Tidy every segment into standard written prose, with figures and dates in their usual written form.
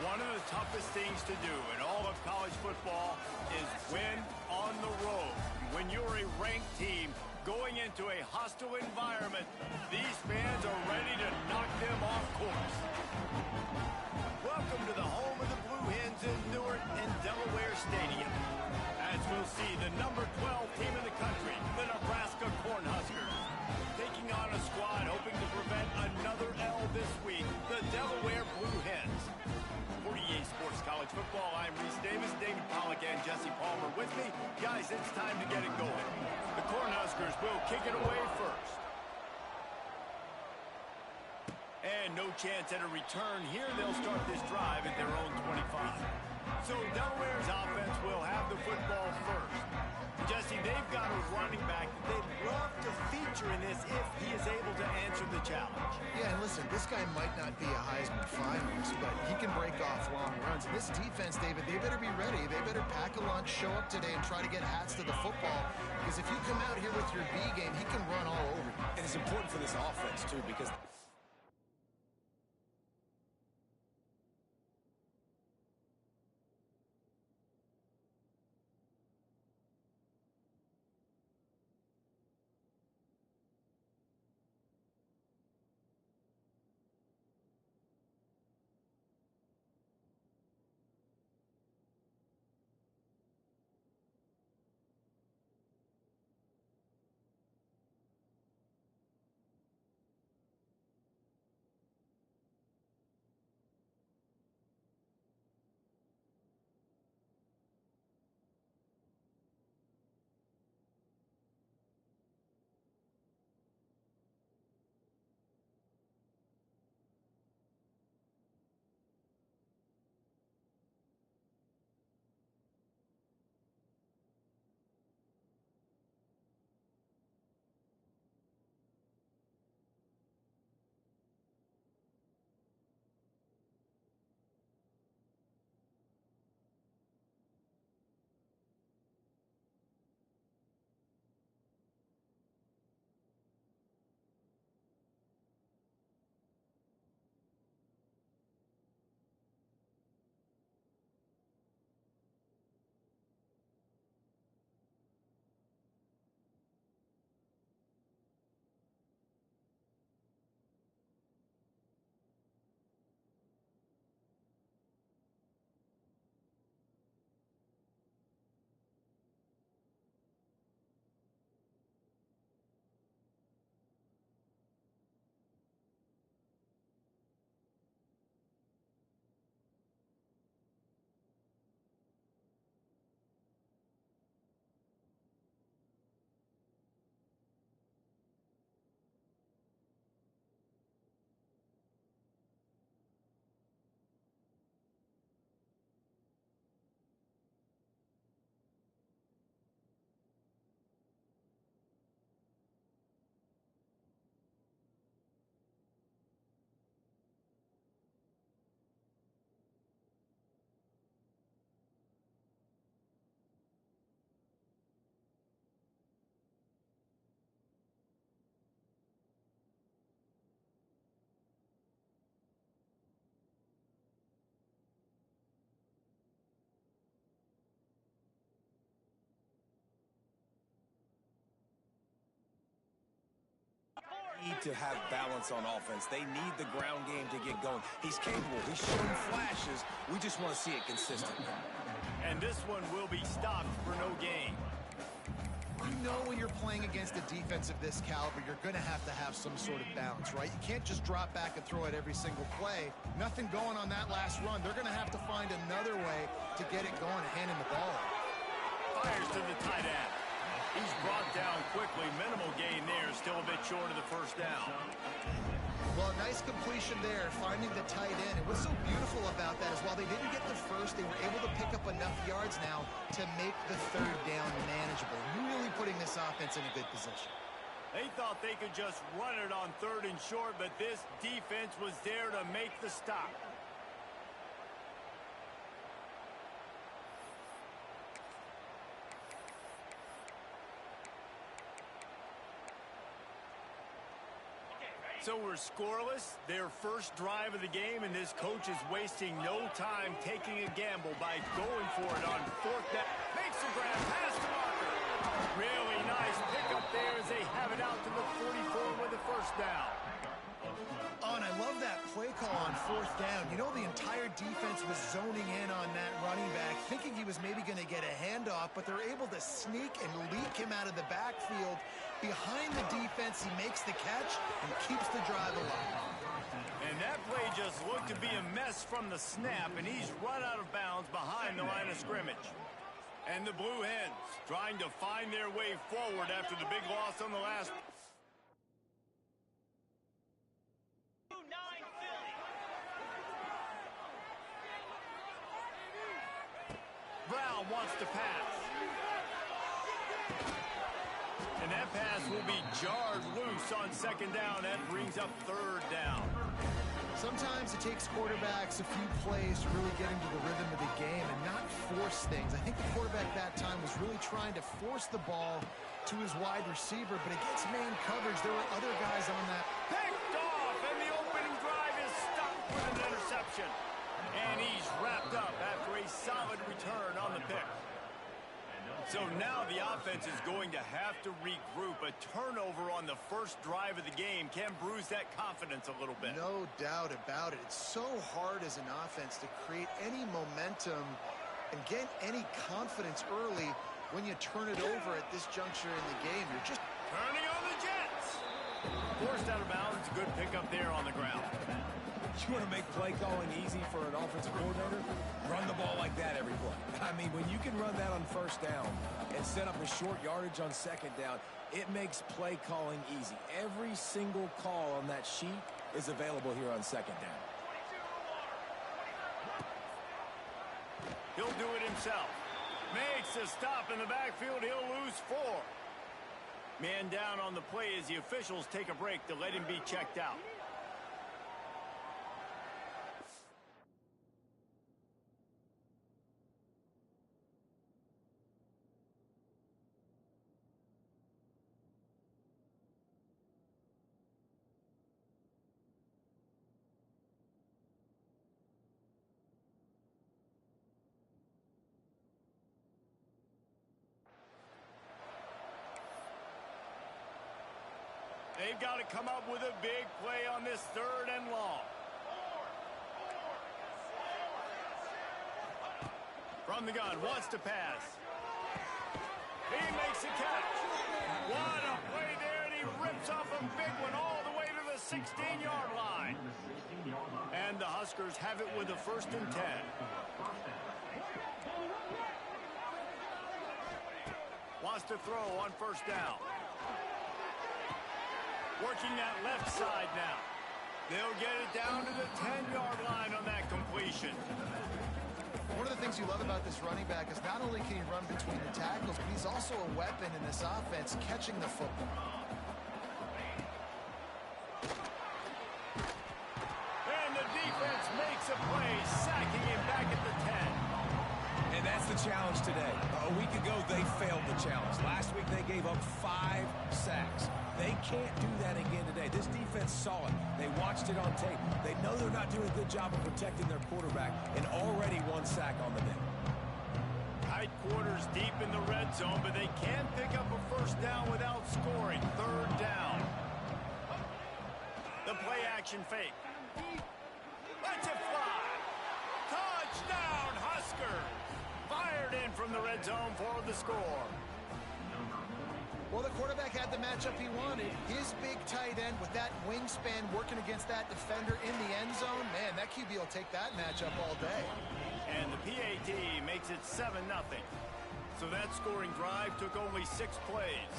One of the toughest things to do in all of college football is win on the road. When you're a ranked team going into a hostile environment, these fans are ready to knock them off course. Welcome to the home of the Blue Hens in Newark and Delaware Stadium. As we'll see the number 12 team in the country, the Nebraska Cornhuskers, taking on a squad hoping to prevent another L this week, the Delaware Blue Hens. For EA Sports College Football, I'm Reese Davis, David Pollack, and Jesse Palmer with me. Guys, it's time to get it going. The Cornhuskers will kick it away first. And no chance at a return here. They'll start this drive at their own 25. So Delaware's offense will have the football first. Jesse, they've got a running back that they'd love to feature in this if he is able to answer the challenge. Yeah, and listen, this guy might not be a Heisman finalist, but he can break off long runs. And this defense, David, they better be ready. They better pack a lunch, show up today, and try to get hats to the football. Because if you come out here with your B game, he can run all over you. And it's important for this offense, too, because need to have balance on offense. They need the ground game to get going. He's capable. He's showing flashes. We just want to see it consistently. And this one will be stopped for no gain. You know when you're playing against a defense of this caliber, you're going to have some sort of balance, right? You can't just drop back and throw it every single play. Nothing going on that last run. They're going to have to find another way to get it going and hand him the ball. Fires to the tight end. He's brought down quickly. Minimal gain there. Still a bit short of the first down. Well, nice completion there, finding the tight end. And what's so beautiful about that is while they didn't get the first, they were able to pick up enough yards now to make the third down manageable. Really putting this offense in a good position. They thought they could just run it on third and short, but this defense was there to make the stop. So we're scoreless, their first drive of the game, and this coach is wasting no time taking a gamble by going for it on fourth down. Makes the grab past the marker. Really nice pickup there as they have it out to the 44 with the first down. Oh, and I love that play call on fourth down. You know, the entire defense was zoning in on that running back, thinking he was maybe going to get a handoff, but they're able to sneak and leak him out of the backfield. Behind the defense, he makes the catch and keeps the drive alive. And that play just looked to be a mess from the snap, and he's run out of bounds behind the line of scrimmage. And the Blue Hens trying to find their way forward after the big loss on the last. Brown wants to pass. And that pass will be jarred loose on second down. That brings up third down. Sometimes it takes quarterbacks a few plays to really get into the rhythm of the game and not force things. I think the quarterback that time was really trying to force the ball to his wide receiver, but against man coverage, there were other guys on that. Picked off, and the opening drive is stopped with an interception. And he's wrapped up after a solid return on the pick. So now the offense is going to have to regroup. A turnover on the first drive of the game can bruise that confidence a little bit. No doubt about it. It's so hard as an offense to create any momentum and get any confidence early when you turn it over at this juncture in the game. You're just turning on the Jets. Forced out of bounds. Good pickup there on the ground. You want to make play calling easy for an offensive coordinator? Run the ball like that every play. I mean, when you can run that on first down and set up a short yardage on second down, it makes play calling easy. Every single call on that sheet is available here on second down. He'll do it himself. Makes a stop in the backfield. He'll lose 4. Man down on the play as the officials take a break to let him be checked out. They've got to come up with a big play on this third and long. From the gun, wants to pass. He makes a catch. What a play there, and he rips off a big one all the way to the 16-yard line. And the Huskers have it with a 1st and 10. Wants to throw on first down. Working that left side now. They'll get it down to the 10-yard line on that completion. One of the things you love about this running back is not only can he run between the tackles, but he's also a weapon in this offense, catching the football. And the defense makes a play, sacking him back at the 10. And that's the challenge today. A week ago, they failed the challenge. Last week, they gave up 5 sacks. They can't do that again today. This defense saw it. They watched it on tape. They know they're not doing a good job of protecting their quarterback, and already 1 sack on the day. Tight quarters deep in the red zone, but they can't pick up a first down without scoring. Third down. The play action fake. Let's it fly. Touchdown, Husker. Fired in from the red zone for the score. Well, the quarterback had the matchup he wanted. His big tight end with that wingspan working against that defender in the end zone. Man, that QB will take that matchup all day. And the PAT makes it 7-0. So that scoring drive took only 6 plays.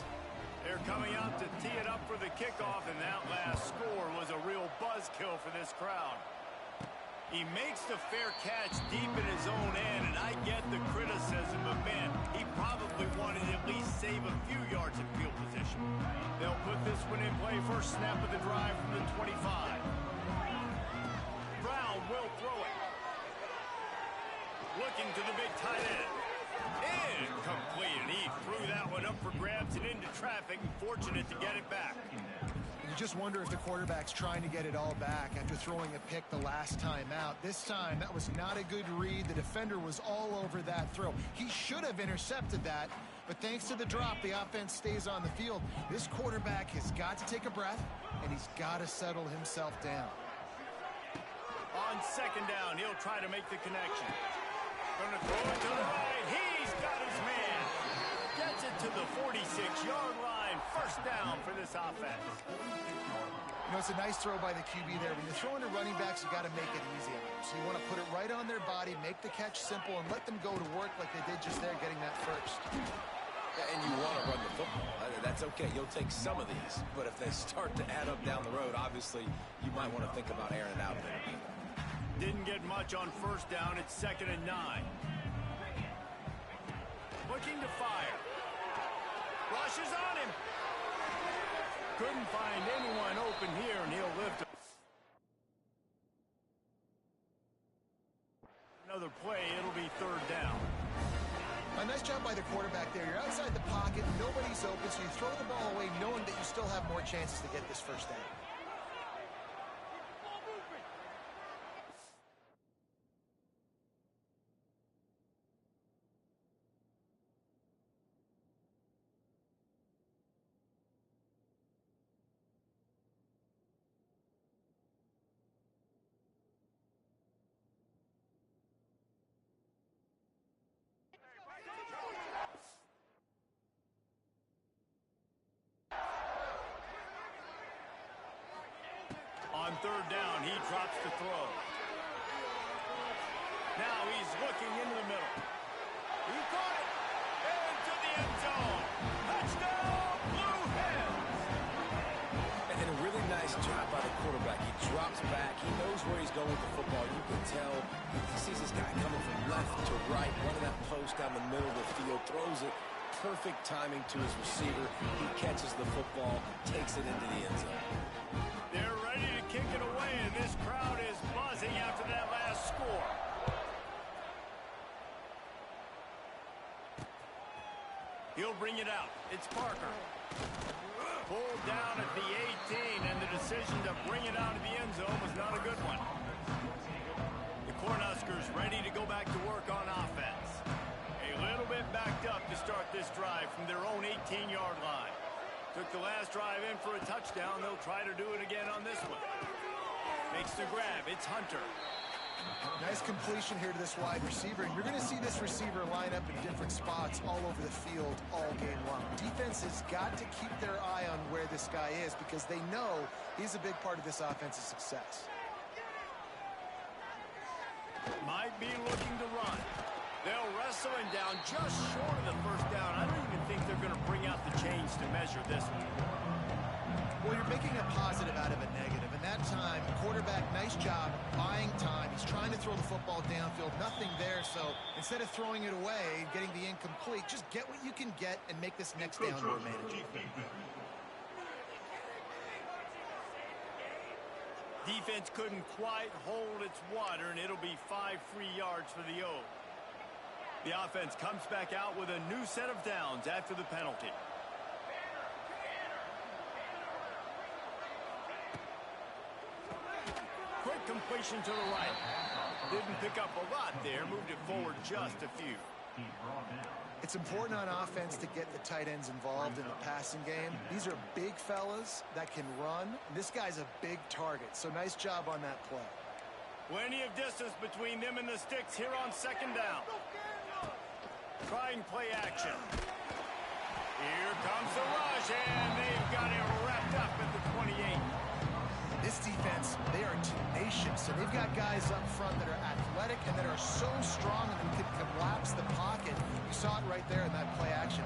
They're coming out to tee it up for the kickoff, and that last score was a real buzzkill for this crowd. He makes the fair catch deep in his own end, and I get the criticism, but man, he probably wanted to at least save a few yards in field position. They'll put this one in play, first snap of the drive from the 25. Brown will throw it. Looking to the big tight end. Incomplete, and he threw that one up for grabs and into traffic, and fortunate to get it back. You just wonder if the quarterback's trying to get it all back after throwing a pick the last time out. This time, that was not a good read. The defender was all over that throw. He should have intercepted that, but thanks to the drop, the offense stays on the field. This quarterback has got to take a breath, and he's got to settle himself down. On second down, he'll try to make the connection. Going to throw it to the right. He's got his man. Gets it to the 46-yard line. First down for this offense. You know, it's a nice throw by the QB there. When you're throwing to running backs, you got to make it easy on them. So you want to put it right on their body, make the catch simple, and let them go to work like they did just there, getting that first. And you want to run the football. That's okay. You'll take some of these. But if they start to add up down the road, obviously, you might want to think about airing it out a little bit. Didn't get much on first down. It's 2nd and 9. Looking to fire. Rushes on him. Couldn't find anyone open here, and he'll lift it. Another play, it'll be 3rd down. A nice job by the quarterback there. You're outside the pocket, nobody's open, so you throw the ball away knowing that you still have more chances to get this first down. On 3rd down, he drops the throw. Now he's looking into the middle. He caught it. Into the end zone. Touchdown, Blue Hens. And a really nice job by the quarterback. He drops back. He knows where he's going with the football. You can tell he sees this guy coming from left to right, running that post down the middle of the field, throws it. Perfect timing to his receiver. He catches the football, takes it into the end zone. They're ready to kick it away, and this crowd is buzzing after that last score. He'll bring it out. It's Parker. Pulled down at the 18, and the decision to bring it out of the end zone was not a good one. The Cornhuskers ready to go back to work on offense. A little bit backed up to start this drive from their own 18-yard line. Took the last drive in for a touchdown. They'll try to do it again on this one. Makes the grab. It's Hunter. Nice completion here to this wide receiver. And you're going to see this receiver line up in different spots all over the field all game long. Defense has got to keep their eye on where this guy is because they know he's a big part of this offense's success. Might be looking to run. They'll wrestle him down just short of the first down. I don't even think they're going to bring out the chains to measure this one. Well, you're making a positive out of a negative. And that time, quarterback, nice job, buying time. He's trying to throw the football downfield. Nothing there. So instead of throwing it away and getting the incomplete, just get what you can get and make this next down more manageable. Defense couldn't quite hold its water, and it'll be 5 free yards for the O's. The offense comes back out with a new set of downs after the penalty. Quick completion to the right. Didn't pick up a lot there. Moved it forward just a few. It's important on offense to get the tight ends involved in the passing game. These are big fellas that can run. This guy's a big target, so nice job on that play. Plenty of distance between them and the sticks here on 2nd down. Trying play action. Here comes the rush, and they've got it wrapped up at the 28. This defense, they are tenacious, and they've got guys up front that are athletic and that are so strong and can collapse the pocket. You saw it right there in that play action.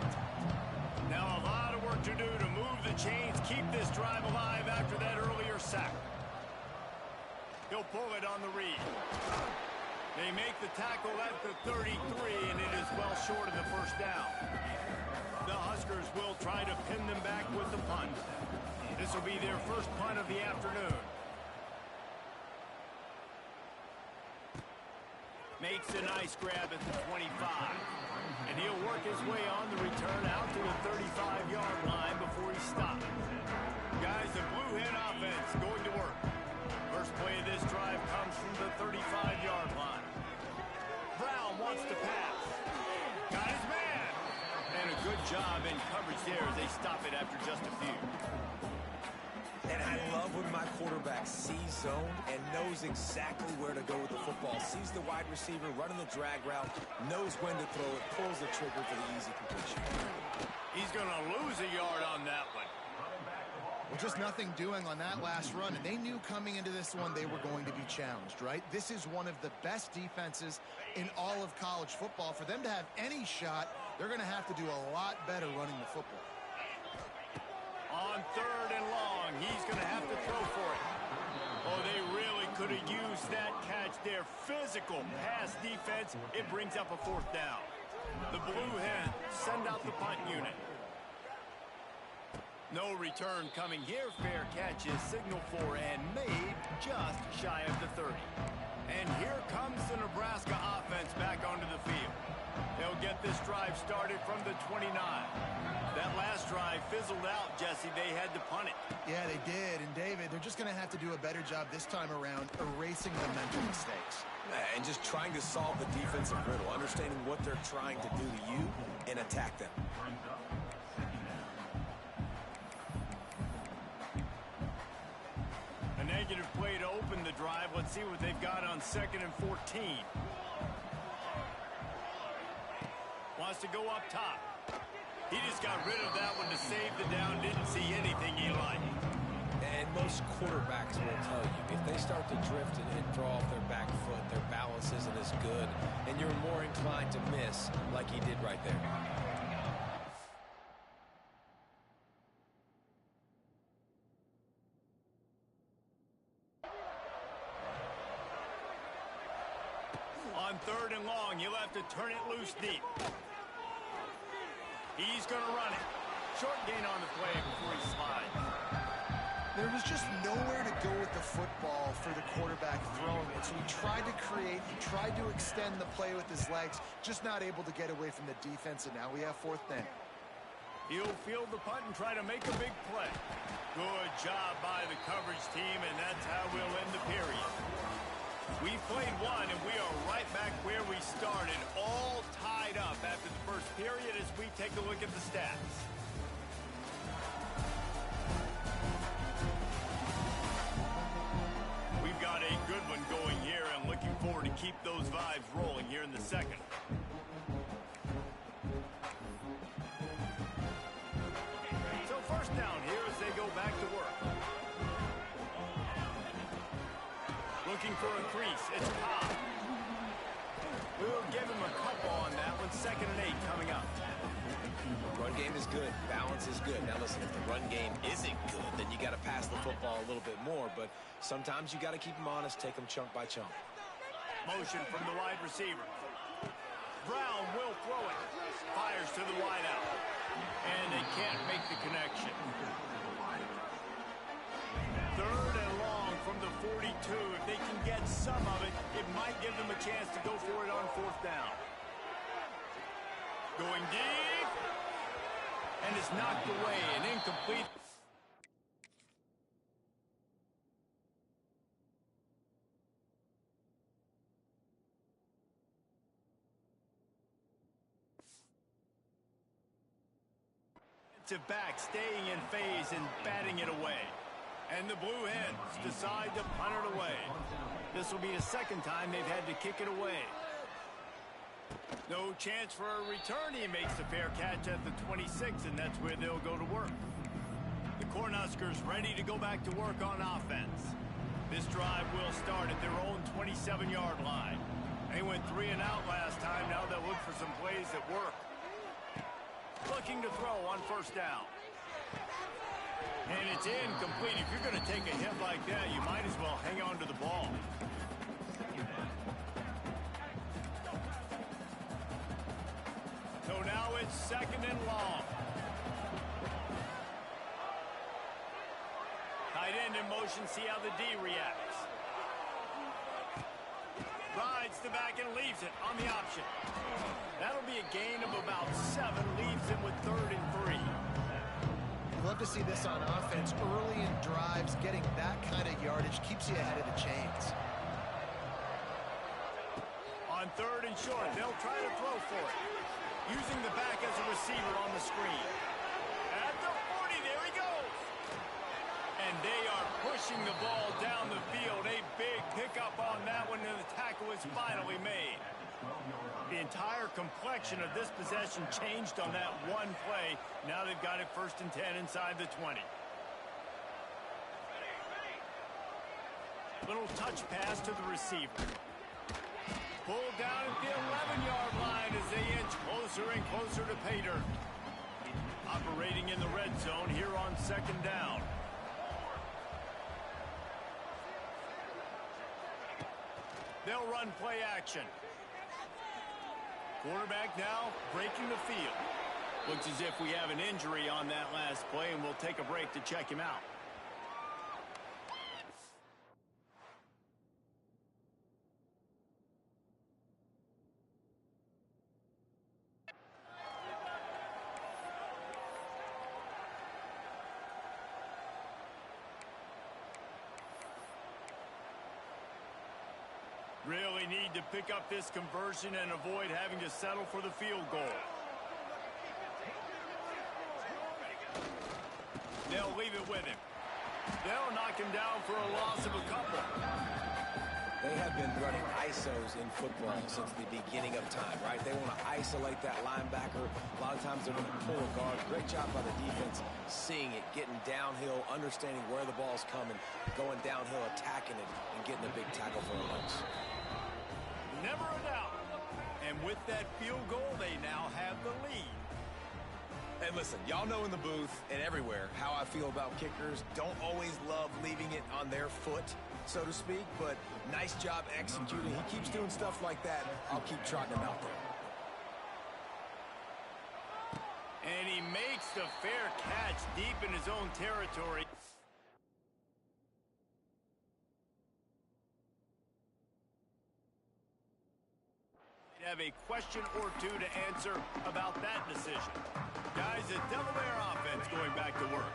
Now a lot of work to do to move the chains, keep this drive alive after that earlier sack. He'll pull it on the read. They make the tackle at the 33, and it is well short of the first down. The Huskers will try to pin them back with the punt. This will be their first punt of the afternoon. Makes a nice grab at the 25. And he'll work his way on the return out to the 35-yard line before he stops. Guys, the Blue Hen offense going to work. First play of this drive comes from the 35-yard line. Brown wants to pass. Got his man. And a good job in coverage there as they stop it after just a few. And I love when my quarterback sees zone and knows exactly where to go with the football. Sees the wide receiver running the drag route, knows when to throw it, pulls the trigger for the easy completion. He's going to lose a yard on that one. Well, just nothing doing on that last run, and they knew coming into this one they were going to be challenged, right? This is one of the best defenses in all of college football. For them to have any shot, they're going to have to do a lot better running the football. On 3rd and long, he's going to have to throw for it. Oh, they really could have used that catch there. Physical pass defense. It brings up a 4th down. The Blue Hens send out the punt unit. No return coming here. Fair catch is signaled for and made just shy of the 30. And here comes the Nebraska offense back onto the field. They'll get this drive started from the 29. That last drive fizzled out, Jesse. They had to punt it. Yeah, they did. And, David, they're just going to have to do a better job this time around erasing the mental mistakes. And just trying to solve the defensive riddle, understanding what they're trying to do to you and attack them. A negative play to open the drive. Let's see what they've got on 2nd and 14. Wants to go up top. He just got rid of that one to save the down. Didn't see anything he liked. And most quarterbacks will tell you, if they start to drift and throw off their back foot, their balance isn't as good, and you're more inclined to miss like he did right there. On 3rd and long, you'll have to turn it loose deep. He's going to run it. Short gain on the play before he slides. There was just nowhere to go with the football for the quarterback throwing it. So he tried to create, he tried to extend the play with his legs, just not able to get away from the defense, and now we have 4th down. He'll field the punt and try to make a big play. Good job by the coverage team, and that's how we'll end the period. We've played one, and we are right back where we started, all tied up after the first period as we take a look at the stats. We've got a good one going here, and looking forward to keep those vibes rolling here in the second. So 1st down here as they go back to work. Looking for a crease. It's Cobb. We'll give him a couple on that one. 2nd and 8 coming up. Run game is good. Balance is good. Now listen, if the run game isn't good, then you got to pass the football a little bit more. But sometimes you got to keep them honest, take them chunk by chunk. Motion from the wide receiver. Brown will throw it. Fires to the wideout. And they can't make the connection. 3rd and long from the 42. If they can get some of it, it might give them a chance to go for it on 4th down. Going deep. And it's knocked away and incomplete. To back, staying in phase and batting it away. And the Blue Hens decide to punt it away. This will be the 2nd time they've had to kick it away. No chance for a return. He makes the fair catch at the 26, and that's where they'll go to work. The Cornhuskers ready to go back to work on offense. This drive will start at their own 27-yard line. They went 3 and out last time. Now they'll look for some plays that work. Looking to throw on 1st down. And it's incomplete. If you're going to take a hit like that, you might as well hang on to the ball. So now it's 2nd and long. Tight end in motion, see how the D reacts. Rides the back and leaves it on the option. That'll be a gain of about 7, leaves him with 3rd and 3. love to see this on offense. Early in drives, getting that kind of yardage keeps you ahead of the chains. On 3rd and short, they'll try to throw for it. Using the back as a receiver on the screen. At the 40, there he goes. And they are pushing the ball down the field. A big pickup on that one, and the tackle is finally made. The entire complexion of this possession changed on that one play. Now they've got it 1st and 10 inside the 20. Little touch pass to the receiver. Pulled down at the 11-yard line as they inch closer and closer to pay dirt. Operating in the red zone here on 2nd down. They'll run play action. Quarterback now breaking the field. Looks as if we have an injury on that last play, and we'll take a break to check him out. Really need to pick up this conversion and avoid having to settle for the field goal. They'll leave it with him. They'll knock him down for a loss of a couple. They have been running ISOs in football since the beginning of time, right? They want to isolate that linebacker. A lot of times they're going to pull a guard. Great job by the defense seeing it, getting downhill, understanding where the ball's coming, going downhill, attacking it, and getting a big tackle for a loss. Never a doubt. And with that field goal, they now have the lead. And listen, y'all know in the booth and everywhere how I feel about kickers. Don't always love leaving it on their foot, so to speak, but nice job executing. He keeps doing stuff like that. I'll keep trotting him out there. And he makes the fair catch deep in his own territory. Have a question or two to answer about that decision. Guys, the Delaware offense going back to work.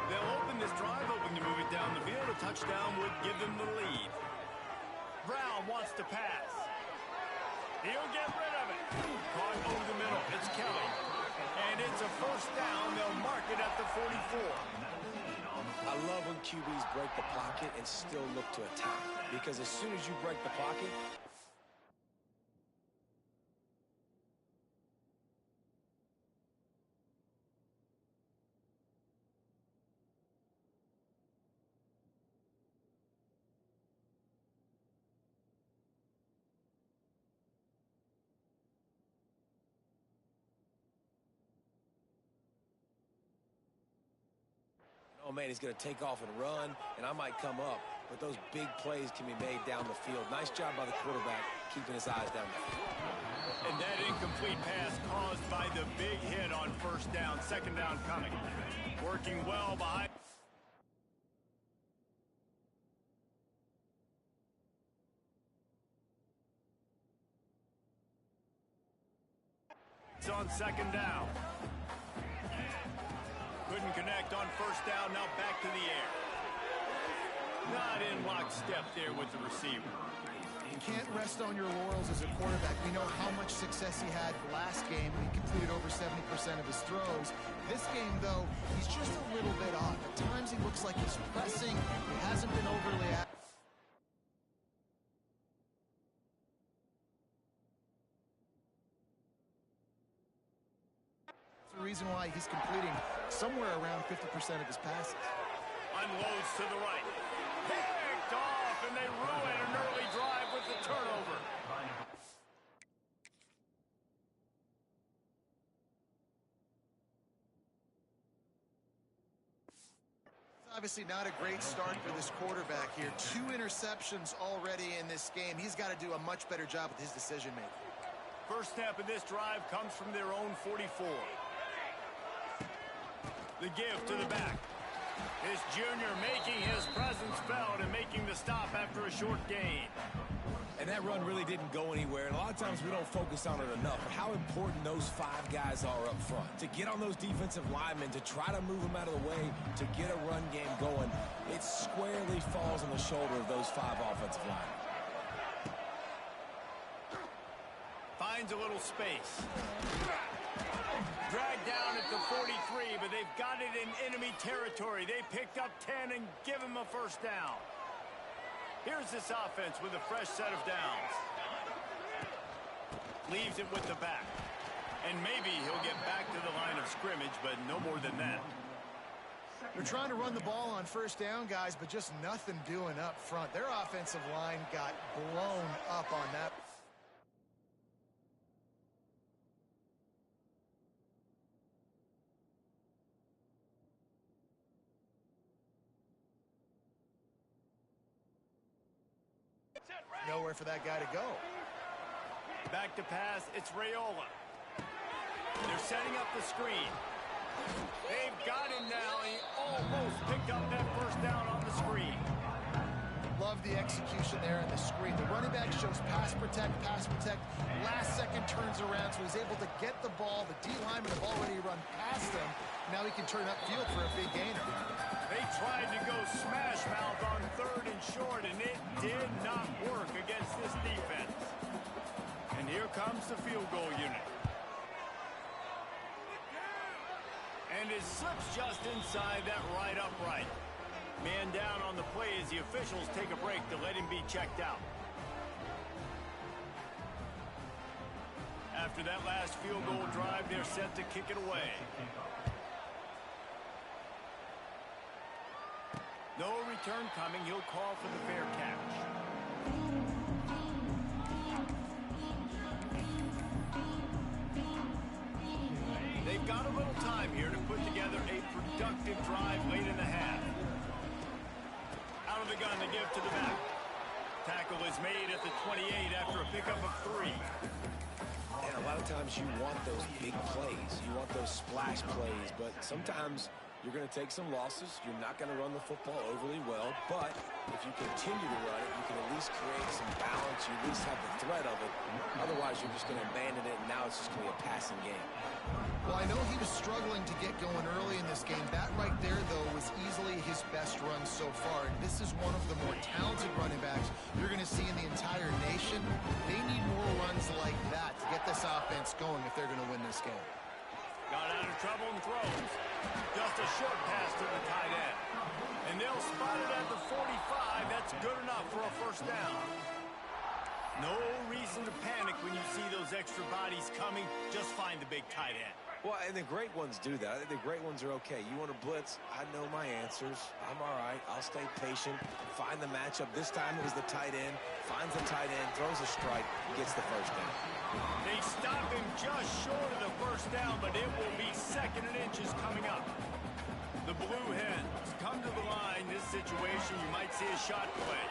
They'll open this drive, hoping to move it down the field. A touchdown would give them the lead. Brown wants to pass. He'll get rid of it. Caught over the middle. It's Kelly. And it's a 1st down. They'll mark it at the 44. I love when QBs break the pocket and still look to attack. Because as soon as you break the pocket, oh man, he's going to take off and run, and I might come up. But those big plays can be made down the field. Nice job by the quarterback keeping his eyes down the field. And that incomplete pass caused by the big hit on 1st down, 2nd down coming. Working well behind. It's on 2nd down. Couldn't connect on 1st down, now back to the air. Not in lockstep there with the receiver. You can't rest on your laurels as a quarterback. We know how much success he had last game. He completed over 70% of his throws. This game, though, he's just a little bit off. At times he looks like he's pressing. He hasn't been overly active. The reason why he's completing somewhere around 50% of his passes. Unloads to the right. Picked off, and they ruin an early drive with the turnover. It's obviously not a great start for this quarterback here. 2 interceptions already in this game. He's got to do a much better job with his decision making. First snap of this drive comes from their own 44. The give to the back. This junior making his presence felt and making the stop after a short gain. And that run really didn't go anywhere. And a lot of times we don't focus on it enough. But how important those 5 guys are up front. To get on those defensive linemen, to try to move them out of the way, to get a run game going, it squarely falls on the shoulder of those 5 offensive linemen. Finds a little space. Dragged down at the 43, but they've got it in enemy territory. They picked up 10 and give him a first down. Here's this offense with a fresh set of downs. Leaves it with the back. And maybe he'll get back to the line of scrimmage, but no more than that. They're trying to run the ball on first down, guys, but just nothing doing up front. Their offensive line got blown up on that. Nowhere for that guy to go. Back to pass, it's Raiola. They're setting up the screen. They've got him now. He almost picked up that first down on the screen. Love the execution there in the screen. The running back shows pass protect, last second turns around, so he's able to get the ball. The D linemen have already run past him. Now he can turn upfield for a big gainer. They tried to go smash mouth on 3rd and short, and it did not work against this defense. And here comes the field goal unit. And it slips just inside that right upright. Man down on the play as the officials take a break to let him be checked out. After that last field goal drive, they're set to kick it away. No return coming. He'll call for the fair catch. They've got a little time here to put together a productive drive late in the half. Out of the gun to give to the back. Tackle is made at the 28 after a pickup of 3. And a lot of times you want those big plays. You want those splash plays. But sometimes you're going to take some losses. You're not going to run the football overly well. But if you continue to run it, you can at least create some balance. You at least have the threat of it. Otherwise, you're just going to abandon it, and now it's just going to be a passing game. Well, I know he was struggling to get going early in this game. That right there, though, was easily his best run so far. And this is one of the more talented running backs you're going to see in the entire nation. They need more runs like that to get this offense going if they're going to win this game. Got out of trouble and throws. Just a short pass to the tight end. And they'll spot it at the 45. That's good enough for a first down. No reason to panic when you see those extra bodies coming. Just find the big tight end. Well, and the great ones do that. I think the great ones are okay. You want to blitz? I know my answers. I'm all right. I'll stay patient. Find the matchup. This time it was the tight end. Finds the tight end, throws a strike, gets the first down. They stop him just short of the first down, but it will be 2nd and inches coming up. The Blue Hens come to the line. This situation, you might see a shot play.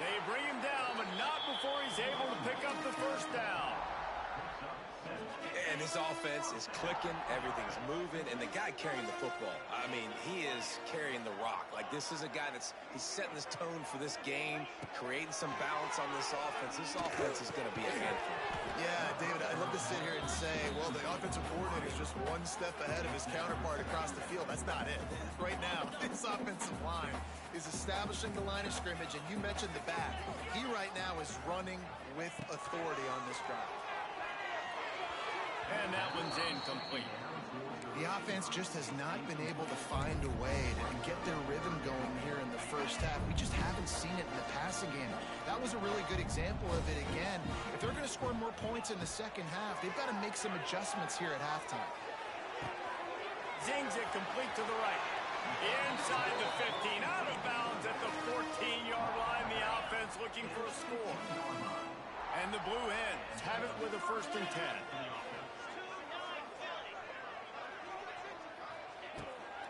They bring him down, but not before he's able to pick up the first down. And this offense is clicking, everything's moving, and the guy carrying the football, I mean, he is carrying the rock. Like, this is a guy he's setting this tone for this game, creating some balance on this offense. This offense is going to be a handful. Yeah, David, I'd love to sit here and say, well, the offensive coordinator is just one step ahead of his counterpart across the field. That's not it. Right now, this offensive line is establishing the line of scrimmage, and you mentioned the back. He right now is running with authority on this drive. And that one's incomplete. The offense just has not been able to find a way to get their rhythm going here in the first half. We just haven't seen it in the passing game. That was a really good example of it again. If they're going to score more points in the second half, they've got to make some adjustments here at halftime. Zings it complete to the right. Inside the 15, out of bounds at the 14-yard line. The offense looking for a score. And the Blue Hens have it with a 1st and 10.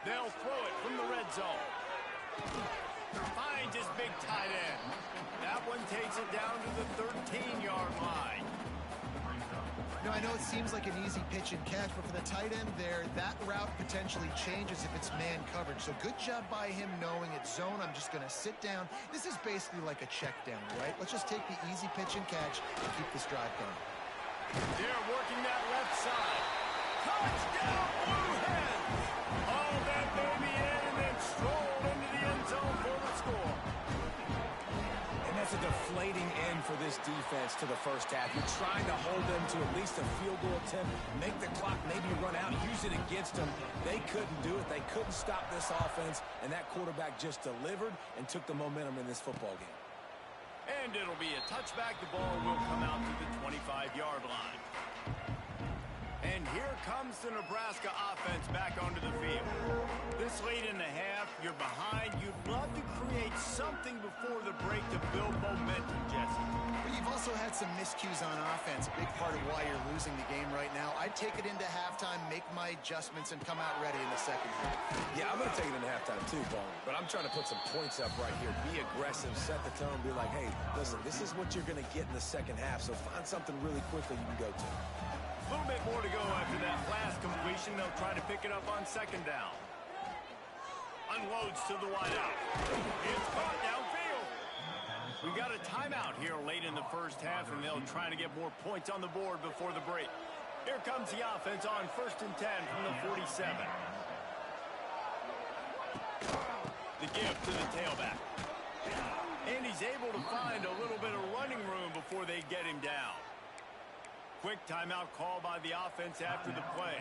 They'll throw it from the red zone. Finds his big tight end. That one takes it down to the 13-yard line. You know, I know it seems like an easy pitch and catch, but for the tight end there, that route potentially changes if it's man coverage. So good job by him knowing it's zone. I'm just going to sit down. This is basically like a check down, right? Let's just take the easy pitch and catch and keep this drive going. They're working that left side. Touchdown, Blue Hens! Hauled that baby in and then strolled into the end zone for the score. And that's a deflating end for this defense to the first half. You're trying to hold them to at least a field goal attempt, make the clock maybe run out, use it against them. They couldn't do it. They couldn't stop this offense, and that quarterback just delivered and took the momentum in this football game. And it'll be a touchback. The ball will come out to the 25-yard line. And here comes the Nebraska offense back onto the field. This late in the half, you're behind. You'd love to create something before the break to build momentum, Jesse. But you've also had some miscues on offense, a big part of why you're losing the game right now. I'd take it into halftime, make my adjustments, and come out ready in the second half. Yeah, I'm going to take it into halftime too, Bone. But I'm trying to put some points up right here. Be aggressive, set the tone, be like, hey, listen, this is what you're going to get in the second half, so find something really quickly you can go to. A little bit more to go after that last completion. They'll try to pick it up on second down. Unloads to the wideout. It's caught downfield. We got a timeout here late in the first half, and they'll try to get more points on the board before the break. Here comes the offense on 1st and 10 from the 47. The give to the tailback. And he's able to find a little bit of running room before they get him down. Quick timeout call by the offense after the play.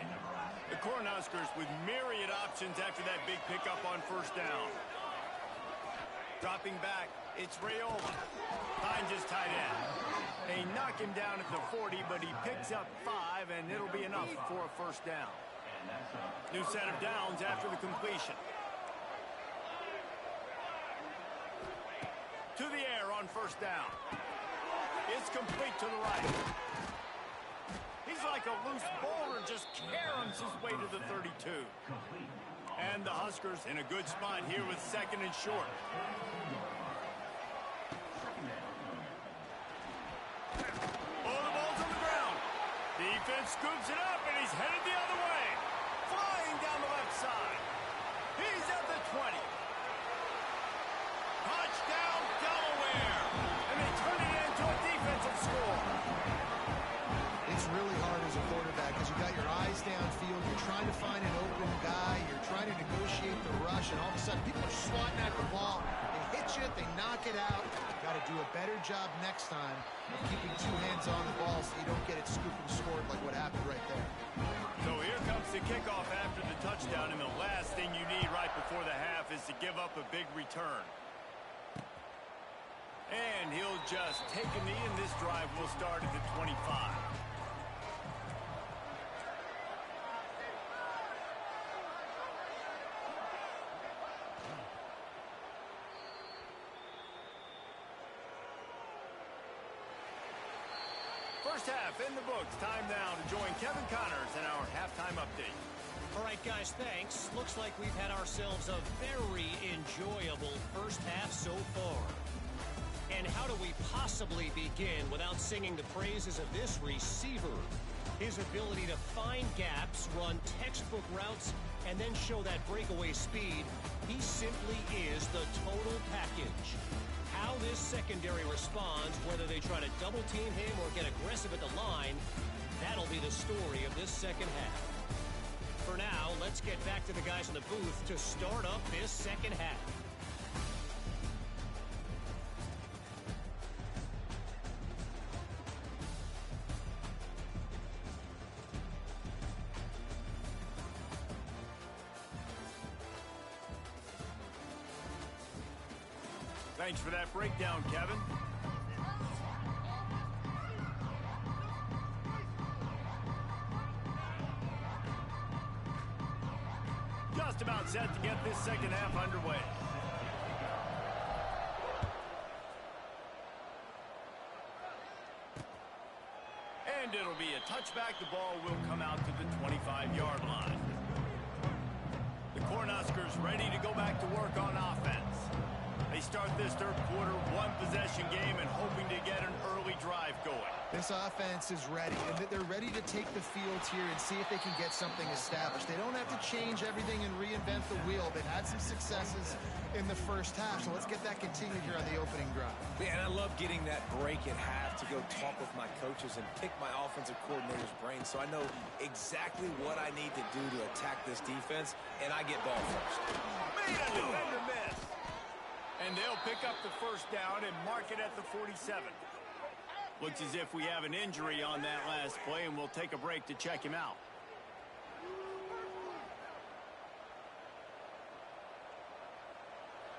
The Cornhuskers with myriad options after that big pickup on 1st down. Dropping back, it's Rayola. Finds his tight end. They knock him down at the 40, but he picks up 5, and it'll be enough for a 1st down. New set of downs after the completion. To the air on 1st down. It's complete to the right. He's like a loose bowler, just caroms his way to the 32. And the Huskers in a good spot here with 2nd and short. Oh, the ball's on the ground. Defense scoops it up, and he's headed the other way. Flying down the left side. He's at the 20. Touchdown, Delaware. And they turn it into a defensive score. It's really hard as a quarterback because you got your eyes downfield. You're trying to find an open guy. You're trying to negotiate the rush, and all of a sudden people are swatting at the ball. They hit you, they knock it out. Got to do a better job next time of keeping 2 hands on the ball so you don't get it scooped and scored like what happened right there. So here comes the kickoff after the touchdown, and the last thing you need right before the half is to give up a big return. And he'll just take a knee, and this drive will start at the 25. First half in the books. Time now to join Kevin Connors in our halftime update. All right, guys, thanks. Looks like we've had ourselves a very enjoyable first half so far. And how do we possibly begin without singing the praises of this receiver? His ability to find gaps, run textbook routes, and then show that breakaway speed. He simply is the total package. How this secondary responds, whether they try to double team him or get aggressive at the line, that'll be the story of this second half. For now, let's get back to the guys in the booth to start up this second half. Thanks for that breakdown, Kevin. Just about set to get this second half underway. And it'll be a touchback. The ball will come out to the 25-yard line. The Cornhuskers ready to go back to work on offense. They start this third quarter one-possession game and hoping to get an early drive going. This offense is ready, and they're ready to take the field here and see if they can get something established. They don't have to change everything and reinvent the wheel. They've had some successes in the first half, so let's get that continued here on the opening drive. Yeah, and I love getting that break at half to go talk with my coaches and pick my offensive coordinator's brain so I know exactly what I need to do to attack this defense, and I get ball first. Made a defender miss. And they'll pick up the first down and mark it at the 47. Looks as if we have an injury on that last play, and we'll take a break to check him out.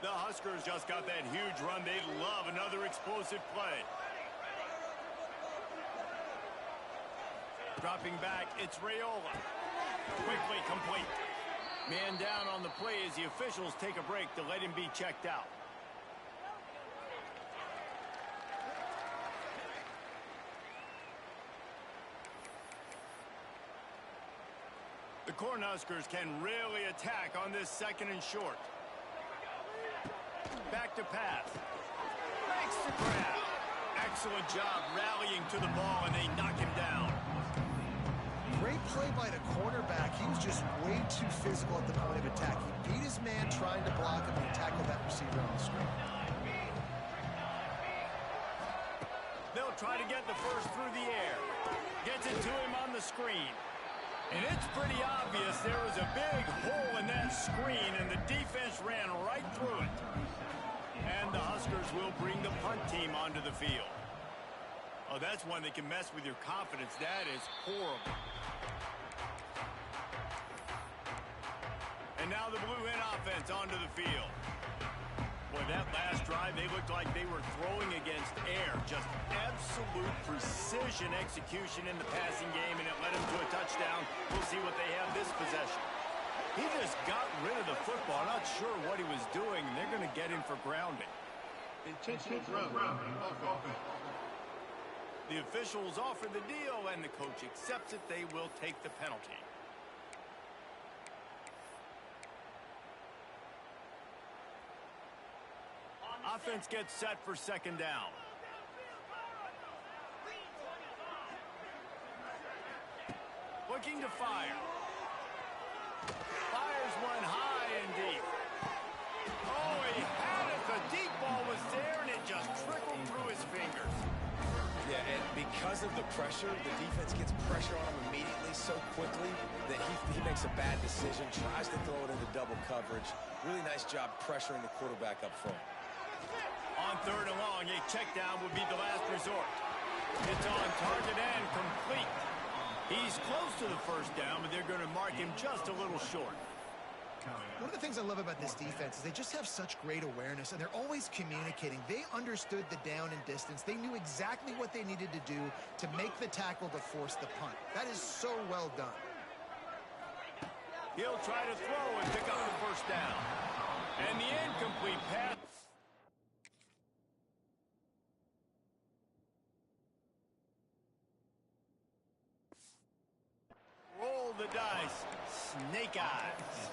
The Huskers just got that huge run. They love another explosive play. Dropping back, it's Raiola. Quickly complete. Man down on the play as the officials take a break to let him be checked out. The Cornhuskers can really attack on this second and short. Back to pass. Makes the grab. Excellent job rallying to the ball, and they knock him down. Great play by the cornerback. He was just way too physical at the point of attack. He beat his man trying to block him, and he tackled that receiver on the screen. They'll try to get the first through the air. Gets it to him on the screen. And it's pretty obvious there was a big hole in that screen, and the defense ran right through it. And the Huskers will bring the punt team onto the field. Oh, that's one that can mess with your confidence. That is horrible. And now the Blue Hen offense onto the field. Boy, that last drive, they looked like they were throwing against air. Just absolute precision execution in the passing game, and it led them to a touchdown. We'll see what they have this possession. He just got rid of the football. Not sure what he was doing, and they're going to get him for grounding. Intentional grounding of offense. The officials offer the deal, and the coach accepts it. They will take the penalty. Offense gets set for second down. Looking to fire. Fires one high and deep. Oh, he had it. The deep ball was there, and it just trickled through his fingers. Yeah, and because of the pressure, the defense gets pressure on him immediately so quickly that he makes a bad decision, tries to throw it into double coverage. Really nice job pressuring the quarterback up front. On third and long, a check down would be the last resort. It's on target and complete. He's close to the first down, but they're going to mark him just a little short. One of the things I love about this defense is they just have such great awareness, and they're always communicating. They understood the down and distance. They knew exactly what they needed to do to make the tackle to force the punt. That is so well done. He'll try to throw and pick up the first down. And the incomplete pass. Roll the dice. Snake eyes.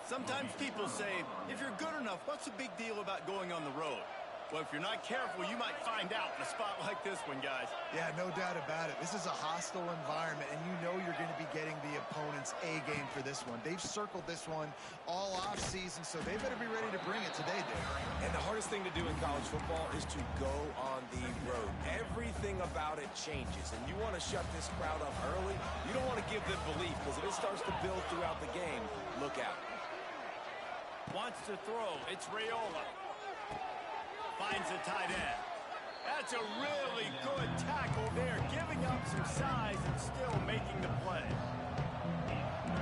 Sometimes people say, if you're good enough, what's the big deal about going on the road? Well, if you're not careful, you might find out in a spot like this one, guys. Yeah, no doubt about it. This is a hostile environment, and you know you're going to be getting the opponent's A game for this one. They've circled this one all off season, so they better be ready to bring it today, Dave. And the hardest thing to do in college football is to go on the road. Everything about it changes, and you want to shut this crowd up early. You don't want to give them belief, because if it starts to build throughout the game, look out. Wants to throw. It's Raiola. Finds a tight end. That's a really good tackle there, giving up some size and still making the play.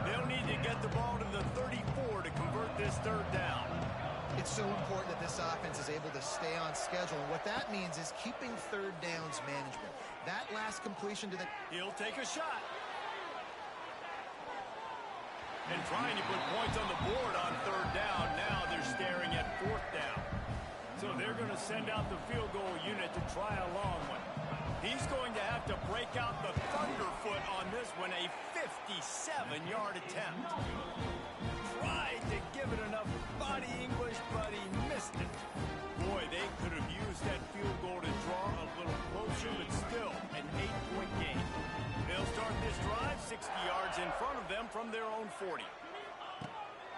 They'll need to get the ball to the 34 to convert this third down. It's so important that this offense is able to stay on schedule, and what that means is keeping third downs manageable. That last completion to the... He'll take a shot. And trying to put points on the board on third down. Now they're staring at fourth down. So they're going to send out the field goal unit to try a long one. He's going to have to break out the thunderfoot on this one, a 57-yard attempt. Tried to give it enough body English, but he missed it. Boy, they could have used that field goal to draw a little closer, but still, a in front of them from their own 40.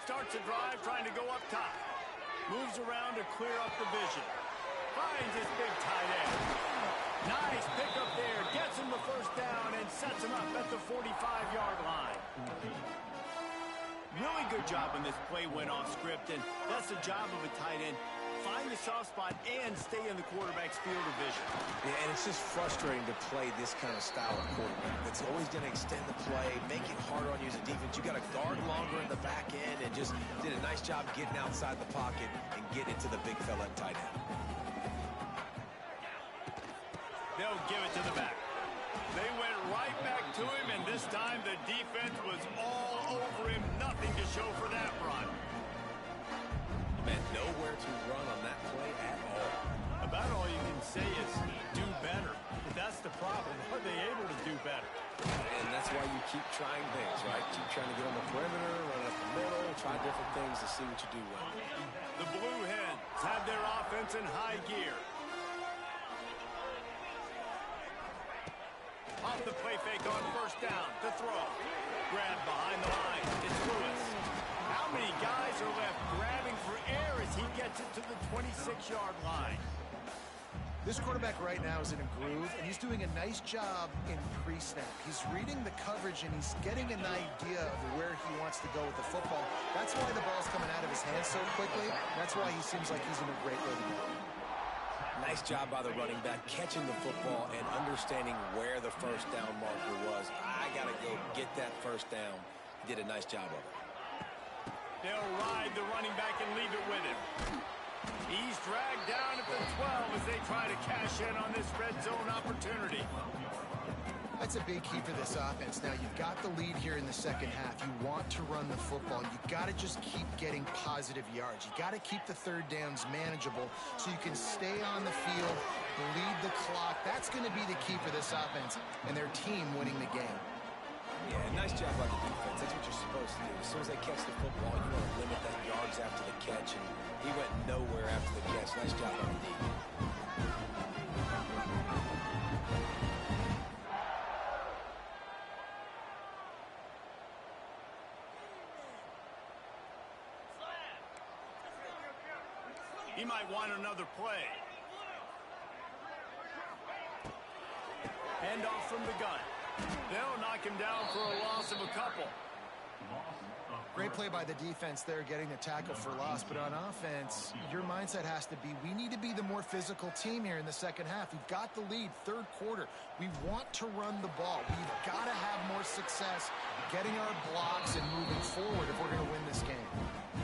Starts a drive trying to go up top. Moves around to clear up the vision. Finds his big tight end. Nice pickup there. Gets him the first down and sets him up at the 45-yard line. Really good job when this play went off script, and that's the job of a tight end. Find the soft spot and stay in the quarterback's field of vision. Yeah, and it's just frustrating to play this kind of style of quarterback. It's always going to extend the play, make it harder on you as a defense. You got to guard longer in the back end, and just did a nice job getting outside the pocket and getting into the big fella at tight end. They'll give it to the back. They went right back to him, and this time the defense was all over him. Nothing to show for that run. Man, nowhere to run on that play at all. About all you can say is do better. But that's the problem. Are they able to do better? And that's why you keep trying things, right? Keep trying to get on the perimeter, run up the middle, try different things to see what you do well. The Blue Hens have their offense in high gear. Off the play fake on first down to throw. Grab behind the line. It's Lewis. How many guys are left grabbing for air as he gets it to the 26-yard line? This quarterback right now is in a groove, and he's doing a nice job in pre-snap. He's reading the coverage, and he's getting an idea of where he wants to go with the football. That's why the ball's coming out of his hands so quickly. That's why he seems like he's in a great way to go. Nice job by the running back, catching the football and understanding where the first down marker was. I got to go get that first down. He did a nice job of it. They'll ride the running back and leave it with him. He's dragged down at the 12 as they try to cash in on this red zone opportunity. That's a big key for this offense. Now, you've got the lead here in the second half. You want to run the football. You got to just keep getting positive yards. You got to keep the third downs manageable so you can stay on the field, bleed the clock. That's going to be the key for this offense and their team winning the game. Yeah, nice job by the defense. That's what you're supposed to do. As soon as they catch the football, you want to limit that yards after the catch, and he went nowhere after the catch. Nice job by the defense. He might want another play. Hand off from the gun. They'll knock him down for a loss of a couple. Great play by the defense there, getting the tackle for loss. But on offense, your mindset has to be, we need to be the more physical team here in the second half. We've got the lead, third quarter. We want to run the ball. We've got to have more success getting our blocks and moving forward if we're going to win this game.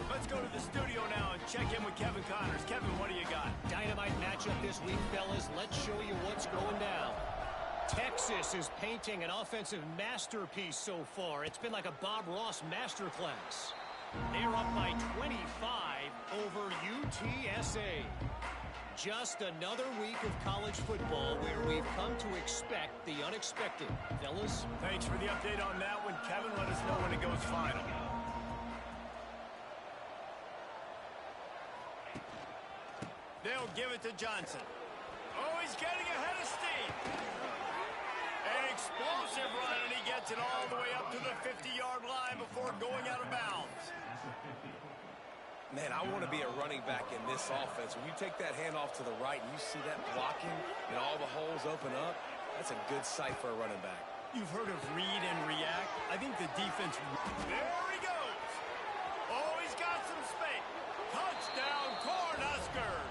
Let's go to the studio now and check in with Kevin Connors. Kevin, what do you got? Dynamite matchup this week, fellas. Let's show you what's going down. Texas is painting an offensive masterpiece so far. It's been like a Bob Ross masterclass. They're up by 25 over UTSA. Just another week of college football where we've come to expect the unexpected. Fellas? Thanks for the update on that one, Kevin. Let us know when it goes final. They'll give it to Johnson. Oh, he's getting ahead of steam. An explosive run, and he gets it all the way up to the 50-yard line before going out of bounds. Man, I want to be a running back in this offense. When you take that handoff to the right and you see that blocking and all the holes open up, that's a good sight for a running back. You've heard of read and react. I think the defense... There he goes. Oh, he's got some space. Touchdown, Cornhuskers.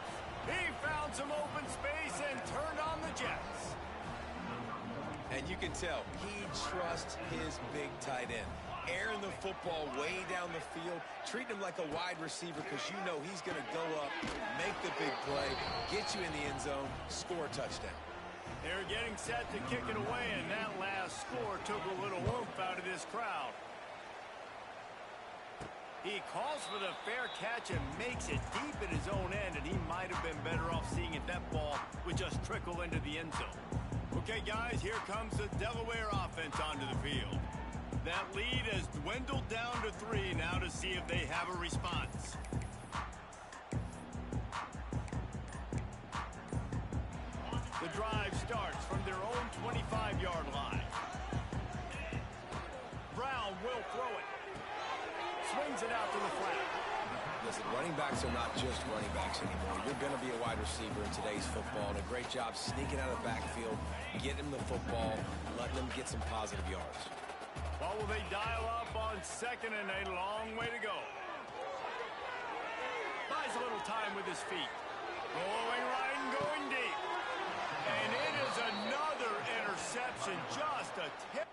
He found some open space and turned on the Jets. And you can tell he trusts his big tight end. Airing the football way down the field, treating him like a wide receiver because you know he's going to go up, make the big play, get you in the end zone, score a touchdown. They're getting set to kick it away, and that last score took a little oomph out of this crowd. He calls for the fair catch and makes it deep in his own end, and he might have been better off seeing if that ball would just trickle into the end zone. Okay, guys, here comes the Delaware offense onto the field. That lead has dwindled down to 3 now to see if they have a response. The drive starts from their own 25-yard line. Brown sends it out to the flat. Listen, running backs are not just running backs anymore. You're going to be a wide receiver in today's football, and a great job sneaking out of the backfield, getting him the football, letting him get some positive yards. Well, will they dial up on 2nd and a long way to go? Buys a little time with his feet. Going right and going deep. And it is another interception. Just a tip.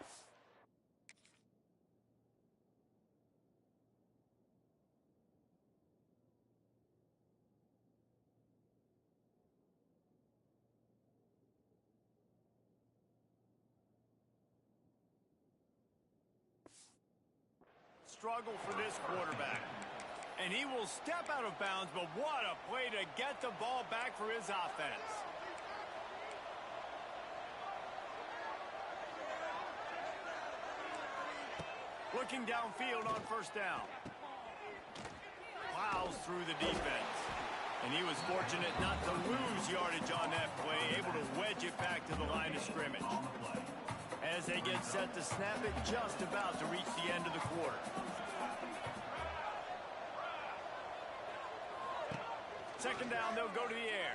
Struggle for this quarterback. And he will step out of bounds, but what a play to get the ball back for his offense. Looking downfield on 1st down. Plows through the defense. And he was fortunate not to lose yardage on that play, able to wedge it back to the line of scrimmage. As they get set to snap it, just about to reach the end of the quarter. Second down, they'll go to the air.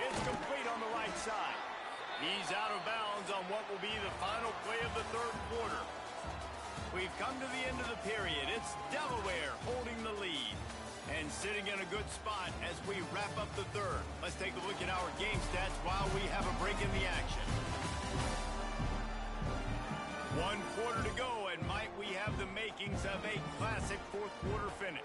It's complete on the right side. He's out of bounds on what will be the final play of the 3rd quarter. We've come to the end of the period. It's Delaware holding the lead and sitting in a good spot as we wrap up the 3rd. Let's take a look at our game stats while we have a break in the action. 1 quarter to go, and might we have the makings of a classic 4th quarter finish.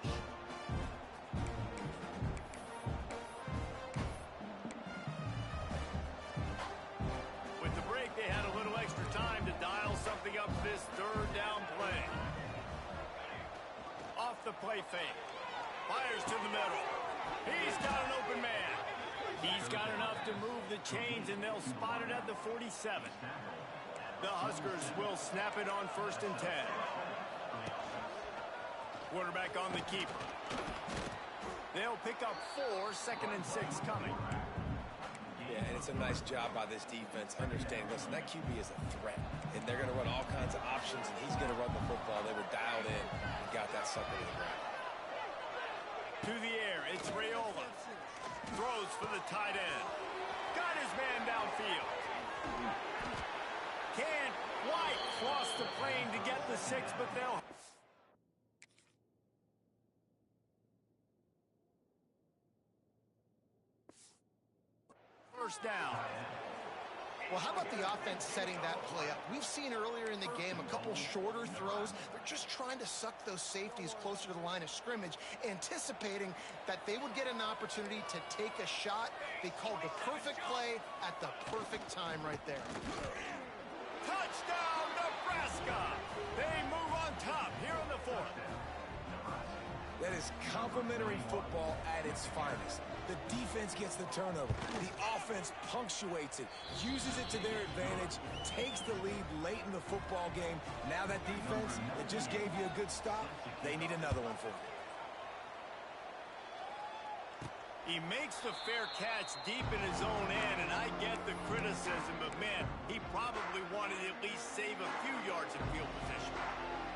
They had a little extra time to dial something up this 3rd down play. Off the play fake. Fires to the middle. He's got an open man. He's got enough to move the chains, and they'll spot it at the 47. The Huskers will snap it on 1st and 10. Quarterback on the keeper. They'll pick up 4, 2nd and 6 coming. Yeah, and it's a nice job by this defense understanding, listen, that QB is a threat, and they're going to run all kinds of options, and he's going to run the football. They were dialed in and got that sucker to the ground. To the air, it's Raiola. Throws for the tight end. Got his man downfield. Can't quite cross the plane to get the 6, but they'll... First down. Well, how about the offense setting that play up? We've seen earlier in the game a couple shorter throws. They're just trying to suck those safeties closer to the line of scrimmage, anticipating that they would get an opportunity to take a shot. They called the perfect play at the perfect time right there. Touchdown, Nebraska! They move on top here in the 4th. That is complimentary football at its finest. The defense gets the turnover. The offense punctuates it, uses it to their advantage, takes the lead late in the football game. Now that defense that just gave you a good stop, they need another one for you. He makes the fair catch deep in his own end, and I get the criticism, but man, he probably wanted to at least save a few yards in field position.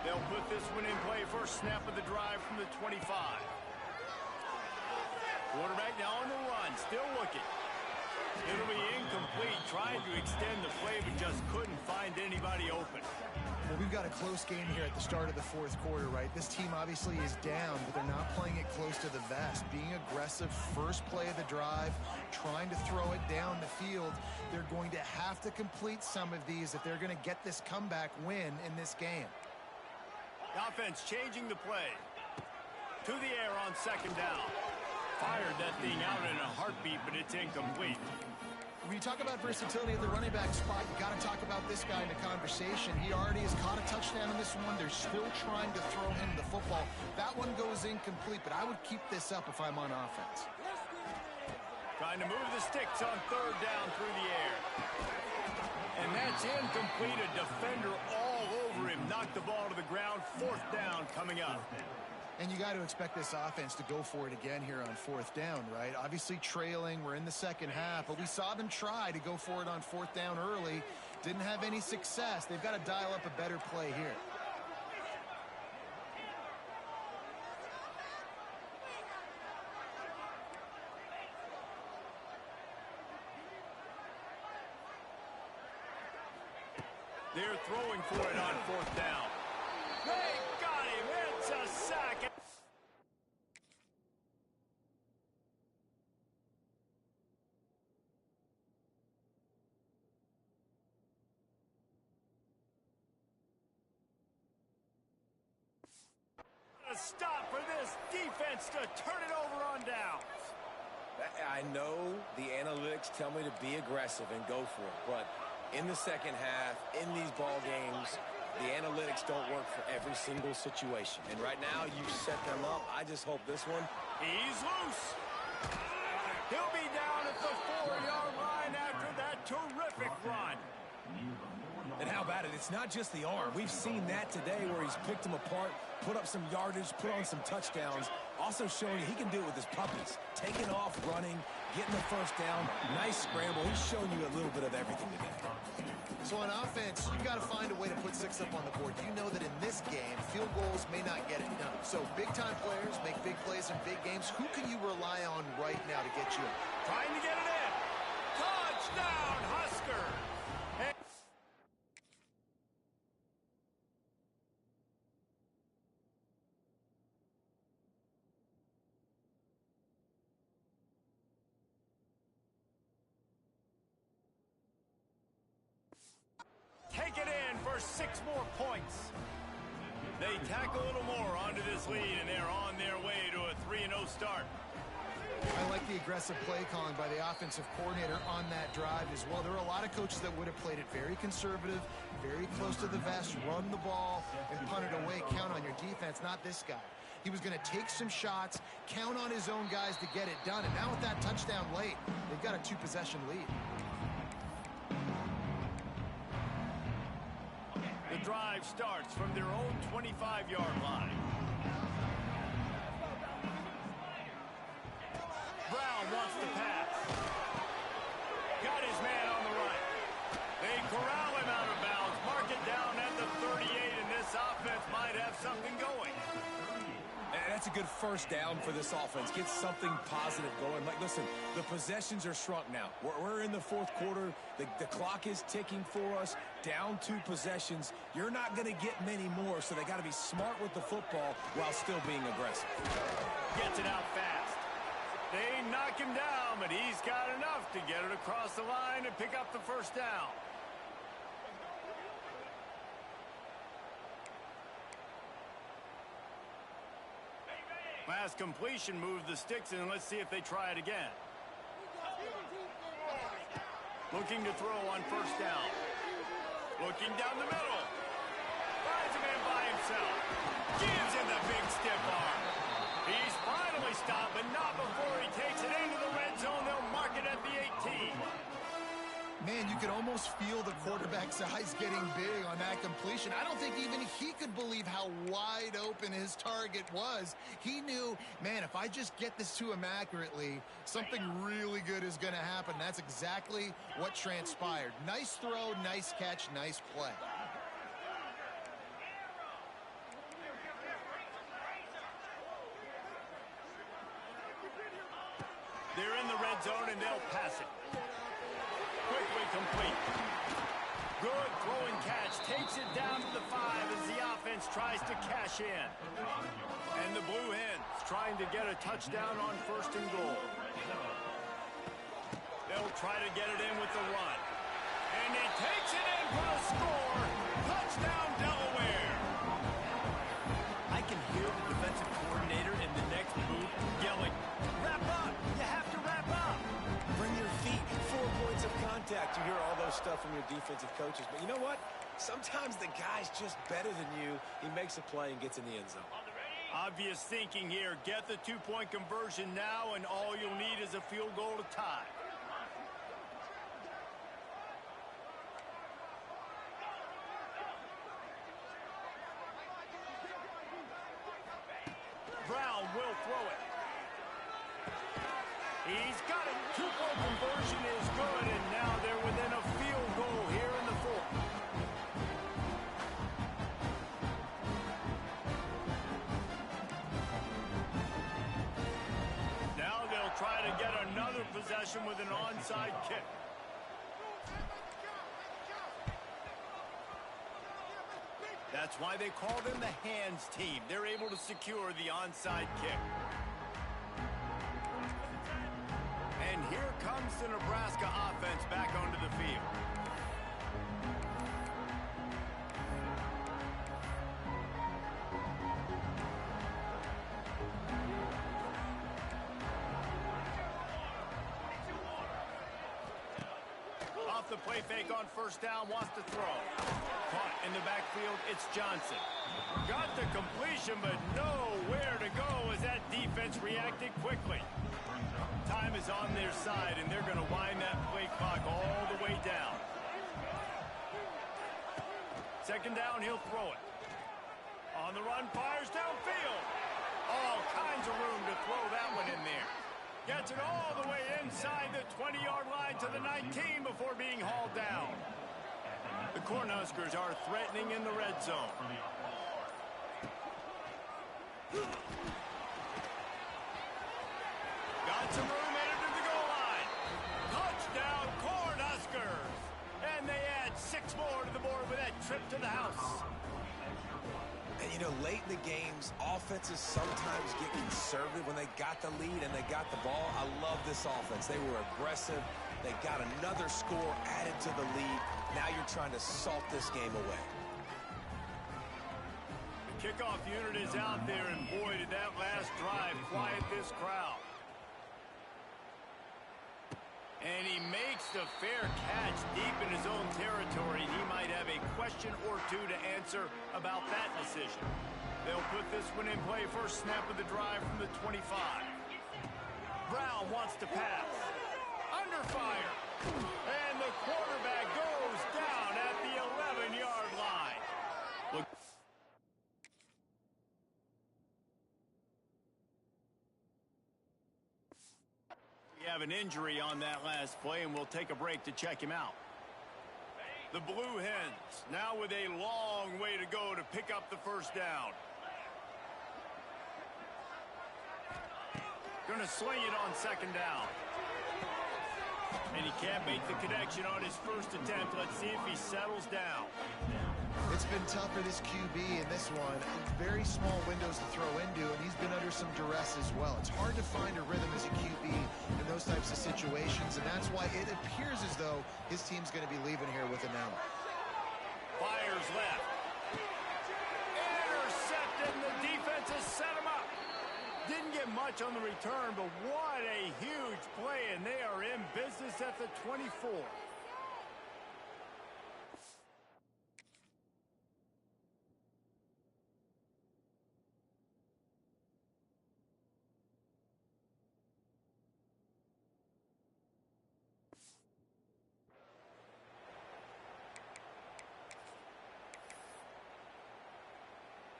They'll put this one in play. First snap of the drive from the 25. Quarterback now on the run, still looking. It'll be incomplete, trying to extend the play, but just couldn't find anybody open. Well, we've got a close game here at the start of the 4th quarter, right? This team obviously is down, but they're not playing it close to the vest. Being aggressive, first play of the drive, trying to throw it down the field. They're going to have to complete some of these if they're going to get this comeback win in this game. The offense changing the play. To the air on 2nd down. Fired that thing out in a heartbeat, but it's incomplete. When you talk about versatility at the running back spot, you got to talk about this guy in the conversation. He already has caught a touchdown in this one. They're still trying to throw him the football. That one goes incomplete, but I would keep this up if I'm on offense. Trying to move the sticks on 3rd down through the air. And that's incomplete. A defender all over him. Knocked the ball to the ground. 4th down coming up. And you got to expect this offense to go for it again here on 4th down, right? Obviously trailing, we're in the 2nd half, but we saw them try to go for it on 4th down early. Didn't have any success. They've got to dial up a better play here. They're throwing for it on fourth down. They got him. It's a sack. A stop for this defense to turn it over on downs. I know the analytics tell me to be aggressive and go for it, but in the second half, in these ball games, the analytics don't work for every single situation. And right now, you set them up. I just hope this one. He's loose. He'll be down at the 4-yard line after that terrific run. And how about it? It's not just the arm. We've seen that today where he's picked them apart, put up some yardage, put on some touchdowns. Also showing he can do it with his puppies. Taking off, running, getting the first down. Nice scramble. He's shown you a little bit of everything today. So on offense, you've got to find a way to put 6 up on the board. You know that in this game, field goals may not get it done. So big-time players make big plays in big games. Who can you rely on right now to get you in? Trying to get it in. Touchdown, Husker. Take it in for 6 more points. They tack a little more onto this lead, and they're on their way to a 3-0 start. I like the aggressive play calling by the offensive coordinator on that drive as well. There are a lot of coaches that would have played it very conservative, very close to the vest, run the ball, and punt it away. Count on your defense, not this guy. He was going to take some shots, count on his own guys to get it done. And now with that touchdown late, they've got a 2-possession lead. The drive starts from their own 25-yard line. Brown wants to pass. Got his man on the right. They corral him out of bounds. Mark it down at the 38, and this offense might have something going. That's a good first down for this offense. Get something positive going. Like, listen, the possessions are shrunk now. We're in the fourth quarter. The clock is ticking for us. Down 2 possessions. You're not going to get many more, so they got to be smart with the football while still being aggressive. Gets it out fast. They knock him down, but he's got enough to get it across the line and pick up the first down. Pass completion moves the sticks in. Let's see if they try it again. Looking to throw on first down. Looking down the middle. Finds a man by himself. Gives him the big stiff arm. He's finally stopped, but not before he takes it into the red zone. They'll mark it at the 18. Man, you could almost feel the quarterback's eyes getting big on that completion. I don't think even he could believe how wide open his target was. He knew, man, if I just get this to him accurately, something really good is going to happen. That's exactly what transpired. Nice throw, nice catch, nice play. They're in the red zone, and they'll pass it. Quickly complete. Good throwing catch. Takes it down to the 5 as the offense tries to cash in. And the Blue Hens trying to get a touchdown on first and goal. They'll try to get it in with the run. And he takes it in for the score. Touchdown, Delaware. I can hear the defensive coordinator in the next booth yelling, "Wrap up! You have to wrap up!" Bring your feet, 4 points of contact. You hear all those stuff from your defensive coaches. But you know what? Sometimes the guy's just better than you. He makes a play and gets in the end zone. Obvious thinking here. Get the 2-point conversion now, and all you'll need is a field goal to tie. Brown will throw it. He's got it. 2-point conversion is good, and now they're within a field goal here in the 4th. Now they'll try to get another possession with an onside kick. That's why they call them the hands team. They're able to secure the onside kick. And here comes the Nebraska offense back onto the field. Off the play fake on first down, wants to throw. Caught in the backfield, it's Johnson. Got the completion, but nowhere to go as that defense reacted quickly. Time is on their side, and they're going to wind that play clock all the way down. Second down, he'll throw it. On the run, fires downfield. All kinds of room to throw that one in there. Gets it all the way inside the 20-yard line to the 19 before being hauled down. The Cornhuskers are threatening in the red zone. Got some room headed to the goal line. Touchdown, Cornhuskers! And they add 6 more to the board with that trip to the house. And, you know, late in the games, offenses sometimes get conservative when they got the lead and they got the ball. I love this offense. They were aggressive. They got another score added to the lead. Now you're trying to salt this game away. The kickoff unit is out there, and boy, did that last drive quiet this crowd. And he makes the fair catch deep in his own territory. He might have a question or two to answer about that decision. They'll put this one in play. First snap of the drive from the 25. Brown wants to pass. Under fire. And the quarterback goes down at the 11-yard line. Look. We have an injury on that last play, and we'll take a break to check him out. The Blue Hens now with a long way to go to pick up the first down. Going to sling it on second down. And he can't make the connection on his first attempt. Let's see if he settles down. It's been tough for this QB in this one. Very small windows to throw into, and he's been under some duress as well. It's hard to find a rhythm as a QB in those types of situations, and that's why it appears as though his team's going to be leaving here with an L. Fires left. Intercepted, and the defense has set him up. Didn't get much on the return, but what a huge play, and they are in business at the 24.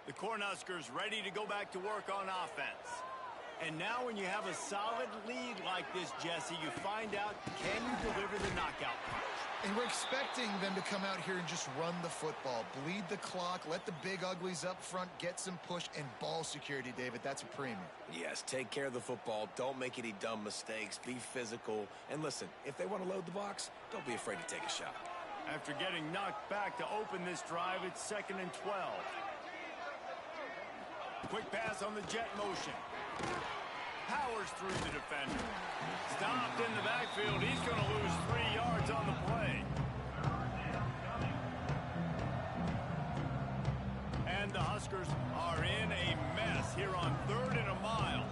The Cornhuskers ready to go back to work on offense. And now when you have a solid lead like this, Jesse, you find out, can you deliver the knockout punch? And we're expecting them to come out here and just run the football, bleed the clock, let the big uglies up front get some push and ball security, David. That's a premium. Yes, take care of the football. Don't make any dumb mistakes. Be physical. And listen, if they want to load the box, don't be afraid to take a shot. After getting knocked back to open this drive, it's 2nd and 12. Quick pass on the jet motion. Powers through the defender. Stopped in the backfield. He's going to lose 3 yards on the play. And the Huskers are in a mess here on 3rd and a mile.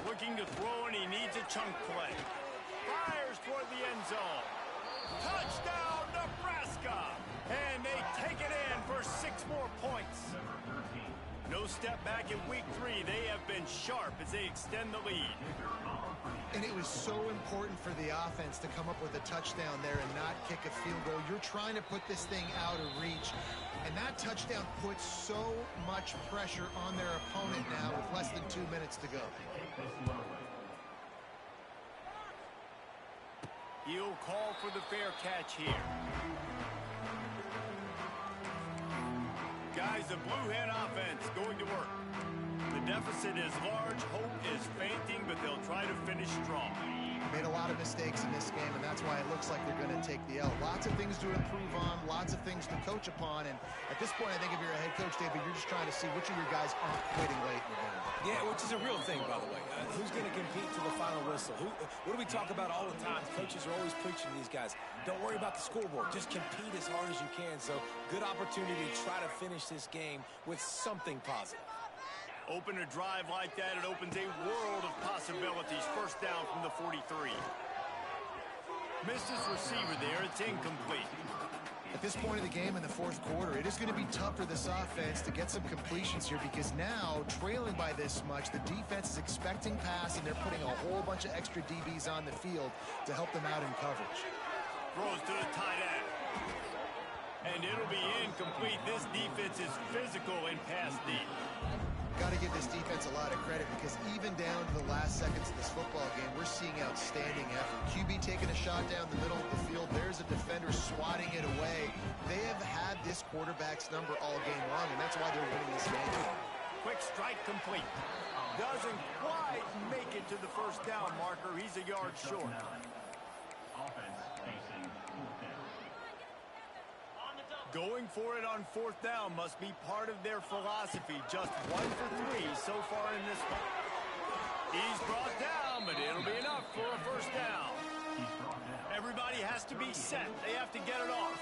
Looking to throw, and he needs a chunk play. Fires toward the end zone. Touchdown, Nebraska! And they take it in for 6 more points. No step back in week 3. They have been sharp as they extend the lead. And it was so important for the offense to come up with a touchdown there and not kick a field goal. You're trying to put this thing out of reach. And that touchdown puts so much pressure on their opponent now with less than 2 minutes to go. He'll call for the fair catch here. Guys, the Blue Hen offense going to work. The deficit is large, hope is fainting, but they'll try to finish strong. Made a lot of mistakes in this game, and that's why it looks like they're going to take the L. Lots of things to improve on, lots of things to coach upon, and at this point, I think if you're a head coach, David, you're just trying to see which of your guys aren't quitting late in the game. Yeah, which is a real thing, by the way. Who's going to compete to the final whistle? What do we talk about all the time? Coaches are always preaching to these guys. Don't worry about the scoreboard. Just compete as hard as you can. So, good opportunity to try to finish this game with something positive. Open a drive like that, it opens a world of possibilities. First down from the 43. Missed his receiver there. It's incomplete. At this point of the game in the fourth quarter, it is going to be tough for this offense to get some completions here because now, trailing by this much, the defense is expecting pass, and they're putting a whole bunch of extra DBs on the field to help them out in coverage. Throws to the tight end. And it'll be incomplete. This defense is physical in pass deep. Got to give this defense a lot of credit because even down to the last seconds of this football game, we're seeing outstanding effort. QB taking a shot down the middle of the field. There's a defender swatting it away. They have had this quarterback's number all game long, and that's why they're winning this game. Quick strike complete. Doesn't quite make it to the first down marker. He's a yard short. Going for it on fourth down must be part of their philosophy. Just 1 for 3 so far in this one. He's brought down, but it'll be enough for a first down. Everybody has to be set. They have to get it off.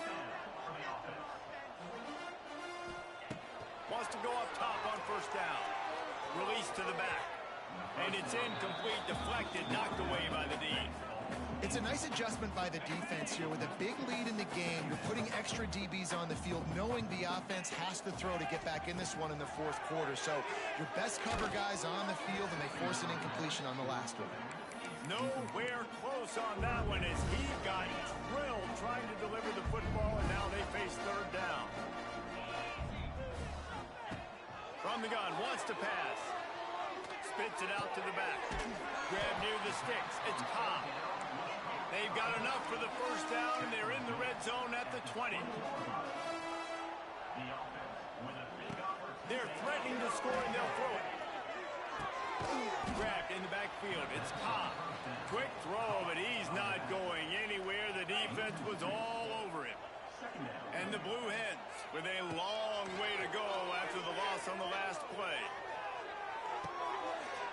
Wants to go up top on first down. Release to the back. And it's incomplete, deflected, knocked away by the D. It's a nice adjustment by the defense here. With a big lead in the game, you're putting extra DBs on the field, knowing the offense has to throw to get back in this one in the fourth quarter. So your best cover guys on the field, and they force an incompletion on the last one. Nowhere close on that one as he got drilled trying to deliver the football, and now they face third down. From the gun, wants to pass. Spits it out to the back. Grab near the sticks. It's Cobb. They've got enough for the first down, and they're in the red zone at the 20. They're threatening to score, and they'll throw it. Grabbed in the backfield. It's Cobb. Quick throw, but he's not going anywhere. The defense was all over him. And the Blue Hens with a long way to go after the loss on the last play.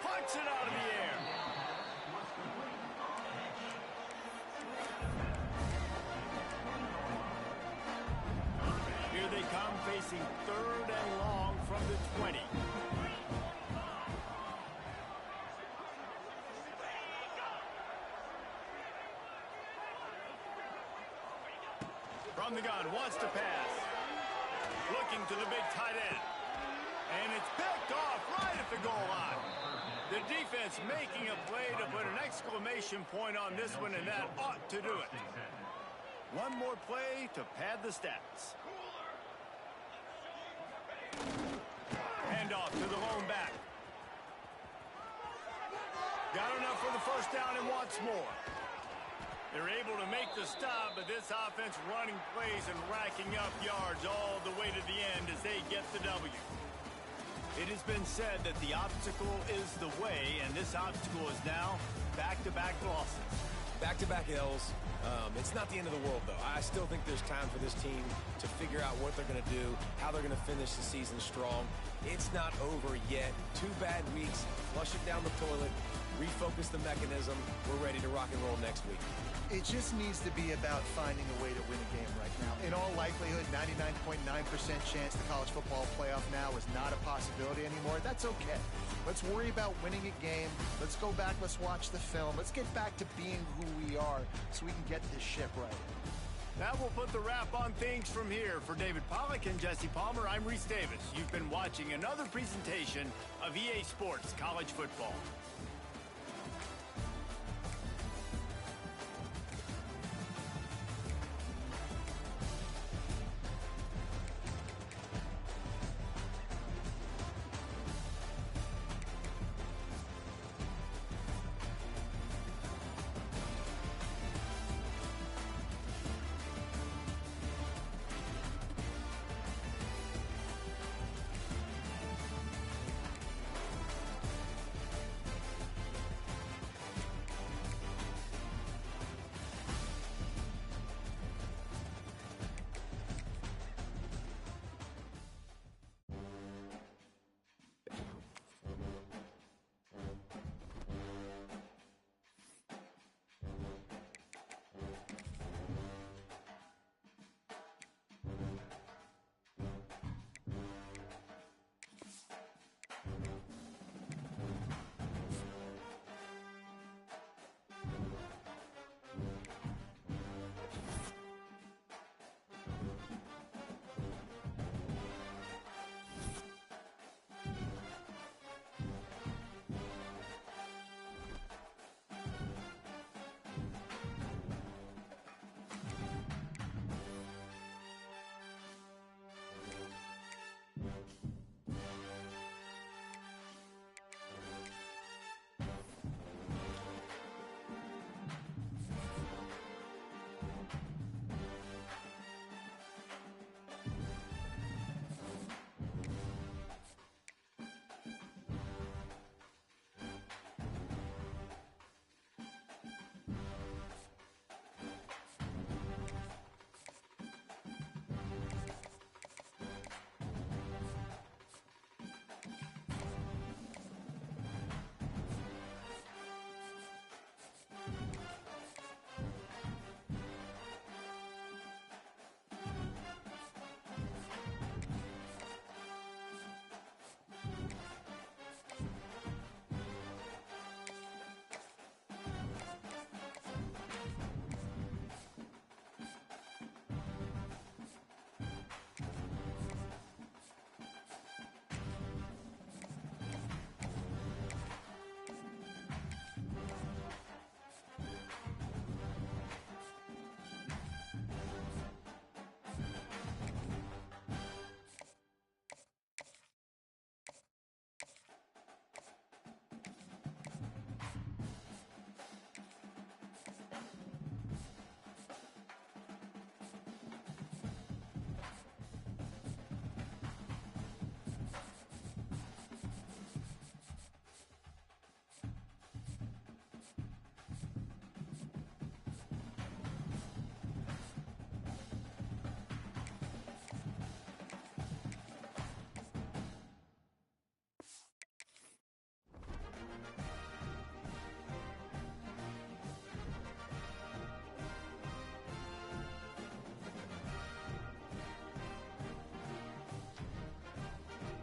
Punts it out of the air. Here they come, facing third and long from the 20. From the gun, wants to pass. Looking to the big tight end. And it's picked off right at the goal line. The defense making a play to put an exclamation point on this one, and that ought to do it. One more play to pad the stats. Handoff to the lone back. Got enough for the first down and wants more. They're able to make the stop, but this offense running plays and racking up yards all the way to the end as they get the W. It has been said that the obstacle is the way, and this obstacle is now back-to-back losses. Back-to-back L's. It's not the end of the world, though. I still think there's time for this team to figure out what they're going to do, how they're going to finish the season strong. It's not over yet. 2 bad weeks. Flush it down the toilet. Refocus the mechanism. We're ready to rock and roll next week. It just needs to be about finding a way to win a game right now. In all likelihood, 99.9% chance the college football playoff now is not a possibility anymore. That's okay. Let's worry about winning a game. Let's go back. Let's watch the film. Let's get back to being who we are so we can get this ship right. That will put the wrap on things from here. For David Pollack and Jesse Palmer, I'm Reese Davis. You've been watching another presentation of EA Sports College Football.